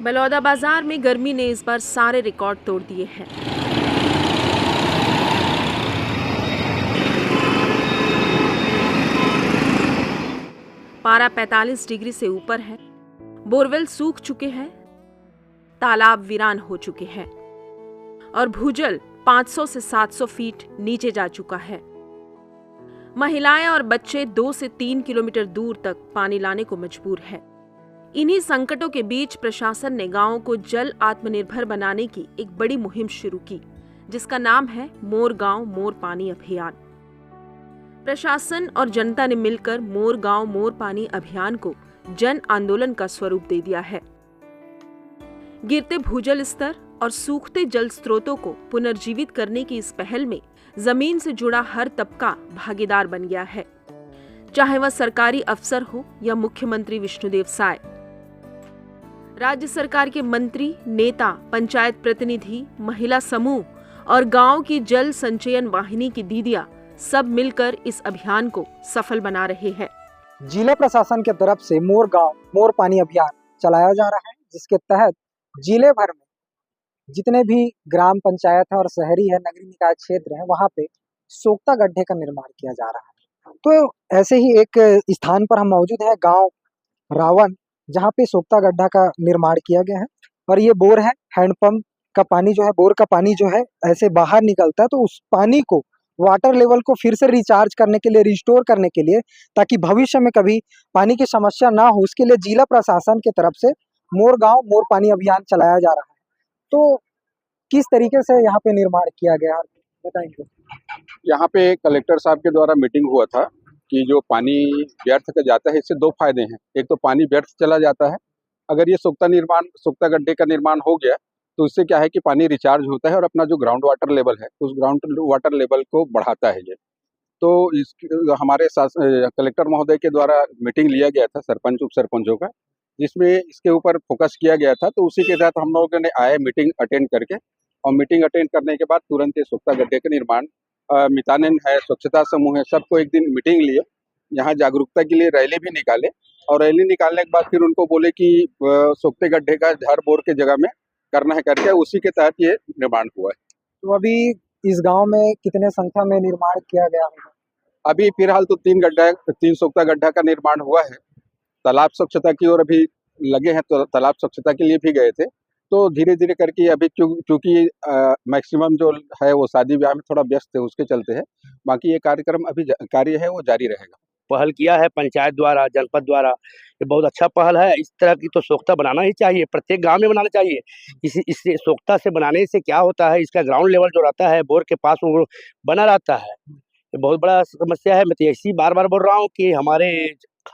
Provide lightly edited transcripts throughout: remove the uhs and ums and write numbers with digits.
बलौदाबाजार में गर्मी ने इस बार सारे रिकॉर्ड तोड़ दिए हैं। पारा 45 डिग्री से ऊपर है। बोरवेल सूख चुके हैं, तालाब वीरान हो चुके हैं और भूजल 500 से 700 फीट नीचे जा चुका है। महिलाएं और बच्चे 2 से 3 किलोमीटर दूर तक पानी लाने को मजबूर है। इन्हीं संकटों के बीच प्रशासन ने गांवों को जल आत्मनिर्भर बनाने की एक बड़ी मुहिम शुरू की, जिसका नाम है मोर गांव मोर पानी अभियान। प्रशासन और जनता ने मिलकर मोर गांव मोर पानी अभियान को जन आंदोलन का स्वरूप दे दिया है। गिरते भूजल स्तर और सूखते जल स्रोतों को पुनर्जीवित करने की इस पहल में जमीन से जुड़ा हर तबका भागीदार बन गया है, चाहे वह सरकारी अफसर हो या मुख्यमंत्री विष्णुदेव साय। राज्य सरकार के मंत्री, नेता, पंचायत प्रतिनिधि, महिला समूह और गांव की जल संचयन वाहिनी की दीदियां सब मिलकर इस अभियान को सफल बना रहे हैं। जिला प्रशासन के तरफ से मोर गांव मोर पानी अभियान चलाया जा रहा है, जिसके तहत जिले भर में जितने भी ग्राम पंचायत है और शहरी है, नगरीय निकाय क्षेत्र है, वहां पे सोख्ता गड्ढे का निर्माण किया जा रहा है। तो ऐसे ही एक स्थान पर हम मौजूद है, गांव रावण, जहां पे सोख्ता गड्ढा का निर्माण किया गया है। और ये बोर है, हैंडपंप का पानी जो है, बोर का पानी जो है ऐसे बाहर निकलता है, तो उस पानी को वाटर लेवल को फिर से रिचार्ज करने के लिए, रिस्टोर करने के लिए, ताकि भविष्य में कभी पानी की समस्या ना हो, उसके लिए जिला प्रशासन की तरफ से मोर गांव मोर पानी अभियान चलाया जा रहा है। तो किस तरीके से यहाँ पे निर्माण किया गया बताएंगे? यहाँ पे कलेक्टर साहब के द्वारा मीटिंग हुआ था कि जो पानी व्यर्थ का जाता है, इससे दो फायदे हैं। एक तो पानी व्यर्थ चला जाता है, अगर ये सोख्ता गड्ढे का निर्माण हो गया तो इससे क्या है कि पानी रिचार्ज होता है और अपना जो ग्राउंड वाटर लेवल है उस ग्राउंड वाटर लेवल को बढ़ाता है ये। तो हमारे कलेक्टर महोदय के द्वारा मीटिंग लिया गया था सरपंच उप सरपंचों का, जिसमें इसके ऊपर फोकस किया गया था। तो उसी के तहत हम लोगों ने आए मीटिंग अटेंड करके, और मीटिंग अटेंड करने के बाद तुरंत ये सोख्ता गड्ढे का निर्माण, मितानिन है, स्वच्छता समूह है, सबको एक दिन मीटिंग लिए, यहाँ जागरूकता के लिए रैली भी निकाले, और रैली निकालने के बाद फिर उनको बोले कि सोख्ते गड्ढे का हर बोर के जगह में करना है करके, उसी के तहत ये निर्माण हुआ है। तो अभी इस गांव में कितने संख्या में निर्माण किया गया है? अभी फिलहाल तो 3 सोख्ता गड्ढा का निर्माण हुआ है। तालाब स्वच्छता की ओर अभी लगे हैं, तो तालाब स्वच्छता के लिए भी गए थे। तो धीरे धीरे करके अभी क्योंकि मैक्सिमम जो है वो शादी ब्याह में थोड़ा व्यस्त है, उसके चलते है। बाकी ये कार्यक्रम अभी कार्य है वो जारी रहेगा। पहल किया है पंचायत द्वारा, जनपद द्वारा, ये बहुत अच्छा पहल है। इस तरह की तो सोख्ता बनाना ही चाहिए, प्रत्येक गांव में बनाना चाहिए। इससे सोख्ता से बनाने से क्या होता है, इसका ग्राउंड लेवल जो रहता है बोर के पास वो बना रहता है। ये बहुत बड़ा समस्या है। मैं तो ऐसी बार बार बोल रहा हूँ कि हमारे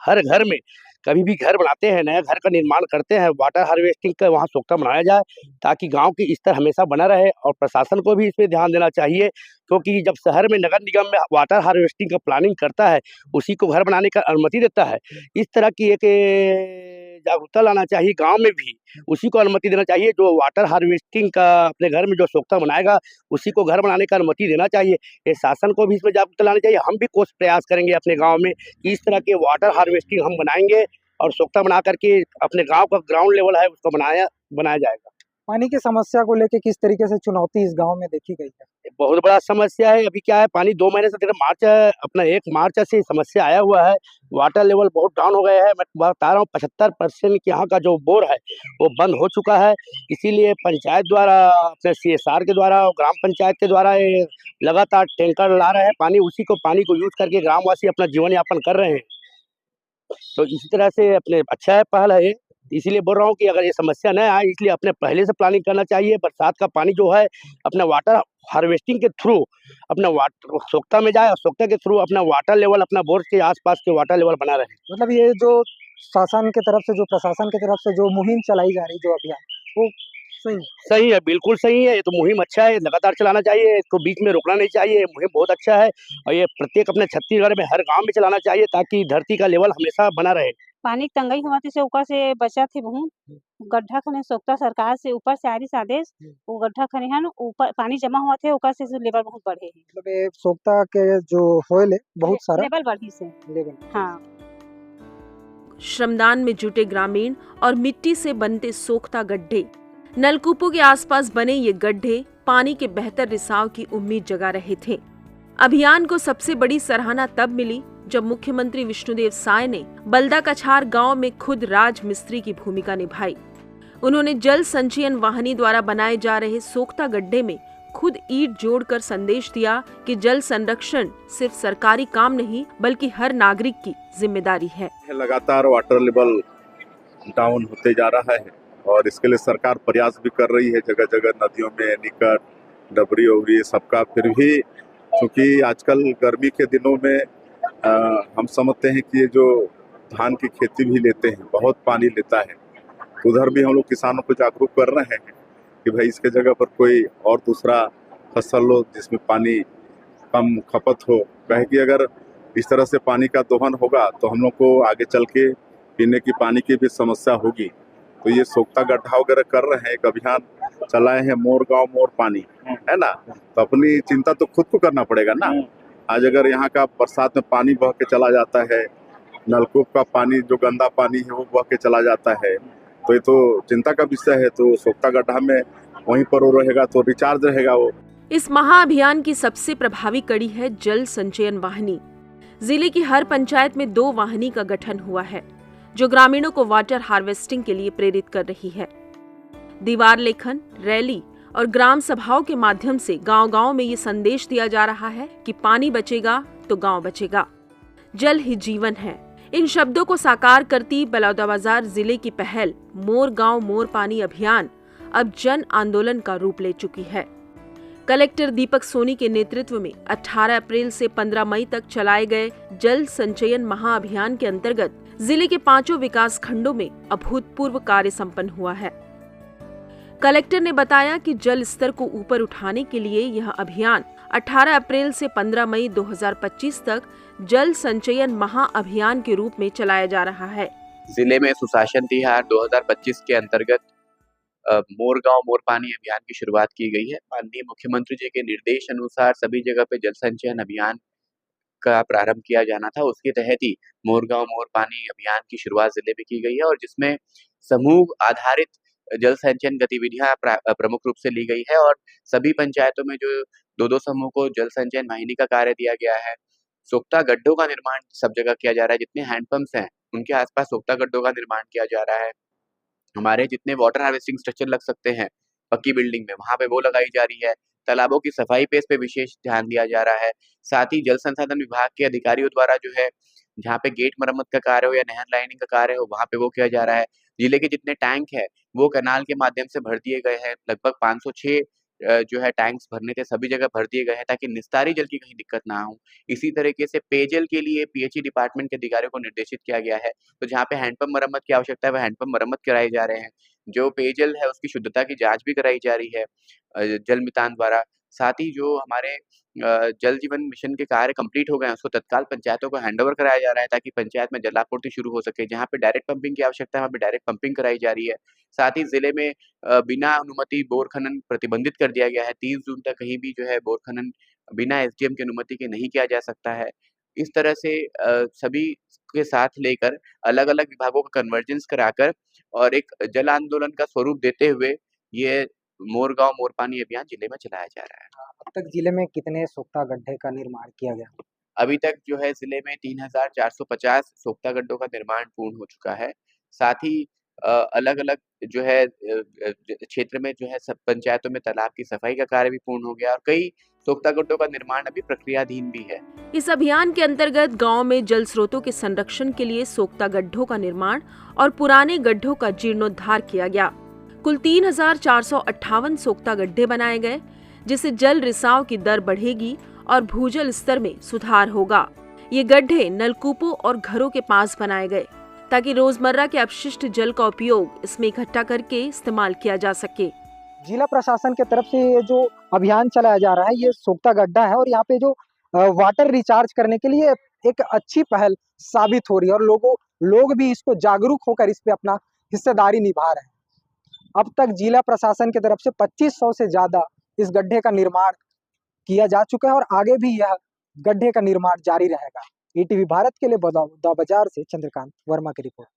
हर घर में कभी भी घर बनाते हैं, नया घर का निर्माण करते हैं, वाटर हार्वेस्टिंग का वहाँ सोख्ता बनाया जाए, ताकि गांव की स्तर हमेशा बना रहे। और प्रशासन को भी इस पे ध्यान देना चाहिए, क्योंकि जब शहर में नगर निगम में वाटर हार्वेस्टिंग का प्लानिंग करता है, उसी को घर बनाने का अनुमति देता है। इस तरह की एक जागरूकता लाना चाहिए गांव में भी, उसी को अनुमति देना चाहिए। जो वाटर हार्वेस्टिंग का अपने घर में जो सोख्ता बनाएगा, उसी को घर बनाने का अनुमति देना चाहिए। ये शासन को भी इसमें जागरूकता लानी चाहिए। हम भी कोशिश प्रयास करेंगे अपने गाँव में कि इस तरह के वाटर हार्वेस्टिंग हम बनाएंगे, और सोख्ता बना करके अपने गांव का ग्राउंड लेवल है उसको बनाया जाएगा। पानी की समस्या को लेकर किस तरीके से चुनौती इस गांव में देखी गई है? बहुत बड़ा समस्या है। अभी क्या है, पानी 2 महीने से मार्च, अपना 1 मार्च से समस्या आया हुआ है। वाटर लेवल बहुत डाउन हो गया है। मैं बता रहा हूँ 75% यहाँ का जो बोर है वो बंद हो चुका है। इसीलिए पंचायत द्वारा, अपने CSR के द्वारा और ग्राम पंचायत के द्वारा ये लगातार टैंकर ला रहे हैं पानी, उसी को पानी को यूज करके ग्रामवासी अपना जीवन यापन कर रहे हैं। तो इसी तरह से अपने अच्छा है, पहल है। इसीलिए बोल रहा हूँ कि अगर ये समस्या न आए, इसलिए अपने पहले से प्लानिंग करना चाहिए। बरसात का पानी जो है अपने वाटर हार्वेस्टिंग के थ्रू अपना वाटर सोख्ता में जाए, और सोख्ता के थ्रू अपना वाटर लेवल, अपना बोर के आसपास के वाटर लेवल बना रहे। मतलब ये जो शासन के तरफ से, जो प्रशासन की तरफ से जो मुहिम चलाई जा रही, जो अभियान, वो सही है, बिल्कुल सही है। ये तो मुहिम अच्छा है, लगातार चलाना चाहिए, इसको बीच में रोकना नहीं चाहिए। मुहिम बहुत अच्छा है, और ये प्रत्येक अपने छत्तीसगढ़ में हर गांव में चलाना चाहिए, ताकि धरती का लेवल हमेशा बना रहे। पानी की तंगई होती से ऊपर से बचा थे बहुत गड्ढा खने सोख्ता सरकार से ऊपर से आरिस आदेश, वो गड्ढा खने हैं ऊपर पानी जमा हुआ थे, ऊपर से लेवल बहुत बढ़े हैं। मतलब ये सोख्ता के जो होएले बहुत सारा लेवल बढ़ी से लेवल। हाँ, श्रमदान में जुटे ग्रामीण और मिट्टी से बनते सोख्ता गड्ढे। नलकूपों के आसपास बने ये गड्ढे पानी के बेहतर रिसाव की उम्मीद जगा रहे थे। अभियान को सबसे बड़ी सराहना तब मिली जब मुख्यमंत्री विष्णुदेव साय ने बलदा कछार गांव में खुद राज मिस्त्री की भूमिका निभाई। उन्होंने जल संचयन वाहिनी द्वारा बनाए जा रहे सोख्ता गड्ढे में खुद ईंट जोड़कर संदेश दिया कि जल संरक्षण सिर्फ सरकारी काम नहीं बल्कि हर नागरिक की जिम्मेदारी है। लगातार वाटर लेवल डाउन होते जा रहा है और इसके लिए सरकार प्रयास भी कर रही है। जगह जगह नदियों में निकट डबरी हो गई सबका, फिर भी क्योंकि आजकल गर्मी के दिनों में हम समझते हैं कि ये जो धान की खेती भी लेते हैं बहुत पानी लेता है, तो उधर भी हम लोग किसानों को जागरूक कर रहे हैं कि भाई इसके जगह पर कोई और दूसरा फसल हो जिसमें पानी कम खपत हो। कहे कि अगर इस तरह से पानी का दोहन होगा तो हम लोग को आगे चल के पीने की पानी की भी समस्या होगी। तो ये सोख्ता गड्ढा वगैरह कर रहे हैं, एक अभियान चलाए हैं मोर गांव मोर पानी, है ना। तो अपनी चिंता तो खुद को करना पड़ेगा ना। आज अगर यहाँ का बरसात में पानी बह के चला जाता है, नलकूप का पानी जो गंदा पानी है वो बह के चला जाता है, तो ये तो चिंता का विषय है। तो सोख्ता गड्ढा में वहीं पर वो रहेगा तो रिचार्ज रहेगा वो। इस महाअभियान की सबसे प्रभावी कड़ी है जल संचयन वाहिनी। जिले की हर पंचायत में 2 वाहिनी का गठन हुआ है जो ग्रामीणों को वाटर हार्वेस्टिंग के लिए प्रेरित कर रही है। दीवार लेखन, रैली और ग्राम सभाओं के माध्यम से गांव-गांव में ये संदेश दिया जा रहा है कि पानी बचेगा तो गांव बचेगा, जल ही जीवन है। इन शब्दों को साकार करती बलौदाबाजार जिले की पहल मोर गांव मोर पानी अभियान अब जन आंदोलन का रूप ले चुकी है। कलेक्टर दीपक सोनी के नेतृत्व में 18 अप्रैल से 15 मई तक चलाए गए जल संचयन महाअभियान के अंतर्गत जिले के 5 विकास खंडों में अभूतपूर्व कार्य संपन्न हुआ है। कलेक्टर ने बताया कि जल स्तर को ऊपर उठाने के लिए यह अभियान 18 अप्रैल से 15 मई 2025 तक जल संचयन महाअभियान के रूप में चलाया जा रहा है। जिले में सुशासन तिहार 2025 के अंतर्गत मोर गांव मोर पानी अभियान की शुरुआत की गई है। माननीय मुख्यमंत्री जी के निर्देश अनुसार सभी जगह पे जल संचयन अभियान का प्रारंभ किया जाना था। उसके तहत ही मोर गांव मोर पानी अभियान की शुरुआत जिले में की गई है और जिसमें समूह आधारित जल संचयन गतिविधियां प्रमुख रूप से ली गई है और सभी पंचायतों में जो 2-2 समूह को जल संचयन वाहिनी का कार्य दिया गया है। सोख्ता गड्ढों का निर्माण सब जगह किया जा रहा है। जितने हैंडपंप्स हैं उनके आसपास सोख्ता गड्ढों का निर्माण किया जा रहा है। हमारे जितने वाटर हार्वेस्टिंग स्ट्रक्चर लग सकते हैं पक्की बिल्डिंग में, वहां पे वो लगाई जा रही है। तालाबों की सफाई पे इस पे विशेष ध्यान दिया जा रहा है। साथ ही जल संसाधन विभाग के अधिकारियों द्वारा जो है जहाँ पे गेट मरम्मत का कार्य हो या नहर लाइनिंग का कार्य हो वहां पे वो किया जा रहा है। जिले के जितने टैंक है वो कैनाल के माध्यम से भर दिए गए हैं। लगभग 506 जो है टैंक्स भरने थे, सभी जगह भर दिए गए हैं ताकि निस्तारी जल की कहीं दिक्कत ना हो। इसी तरीके से पेयजल के लिए पीएचई डिपार्टमेंट के अधिकारियों को निर्देशित किया गया है। तो जहाँ पे हैंडपंप मरम्मत की आवश्यकता है वह हैंडपंप मरम्मत कराए जा रहे हैं। जो पेयजल है उसकी शुद्धता की जांच भी कराई जा रही है जल मितान द्वारा। साथ ही जो हमारे जल जीवन मिशन के कार्य कंप्लीट हो गए हैं उसको तत्काल पंचायतों को हैंडओवर कराया जा रहा है ताकि पंचायत में जलापूर्ति शुरू हो सके। जहाँ पे डायरेक्ट पंपिंग की आवश्यकता है वहाँ पे डायरेक्ट पंपिंग कराई जा रही है। साथ ही जिले में बिना अनुमति बोर खनन प्रतिबंधित कर दिया गया है। 30 जून तक कहीं भी जो है बोर खनन बिना एसडीएम की अनुमति के नहीं किया जा सकता है। इस तरह से सभी के साथ लेकर अलग अलग विभागों का कन्वर्जेंस कराकर और एक जल आंदोलन का स्वरूप देते हुए ये मोर गांव मोर पानी अभियान जिले में चलाया जा रहा है। अब तक जिले में कितने सोख्ता गड्ढे का निर्माण किया गया? अभी तक जो है जिले में 3450 सोख्ता गड्ढों का निर्माण पूर्ण हो चुका है। साथ ही अलग अलग जो है क्षेत्र में जो है सब पंचायतों में तालाब की सफाई का कार्य भी पूर्ण हो गया और कई सोख्ता गड्ढों का निर्माण अभी प्रक्रियाधीन भी है। इस अभियान के अंतर्गत गांव में जल स्रोतों के संरक्षण के लिए सोख्ता गड्ढों का निर्माण और पुराने गड्ढों का जीर्णोद्धार किया गया। कुल 3458 सोख्ता गड्ढे बनाए गए जिससे जल रिसाव की दर बढ़ेगी और भूजल स्तर में सुधार होगा। ये गड्ढे नलकूपों और घरों के पास बनाए गए ताकि रोजमर्रा के अपशिष्ट जल का उपयोग इसमें इकट्ठा करके इस्तेमाल किया जा सके। जिला प्रशासन की तरफ से ये जो अभियान चलाया जा रहा है ये सोख्ता गड्ढा है और यहाँ पे जो वाटर रिचार्ज करने के लिए एक अच्छी पहल साबित हो रही है और लोग भी इसको जागरूक होकर इस पे अपना हिस्सेदारी निभा रहे हैं। अब तक जिला प्रशासन की तरफ से 2500 से ज्यादा इस गड्ढे का निर्माण किया जा चुका है और आगे भी यह गड्ढे का निर्माण जारी रहेगा। ईटीवी भारत के लिए बलौदा बाजार से चंद्रकांत वर्मा की रिपोर्ट।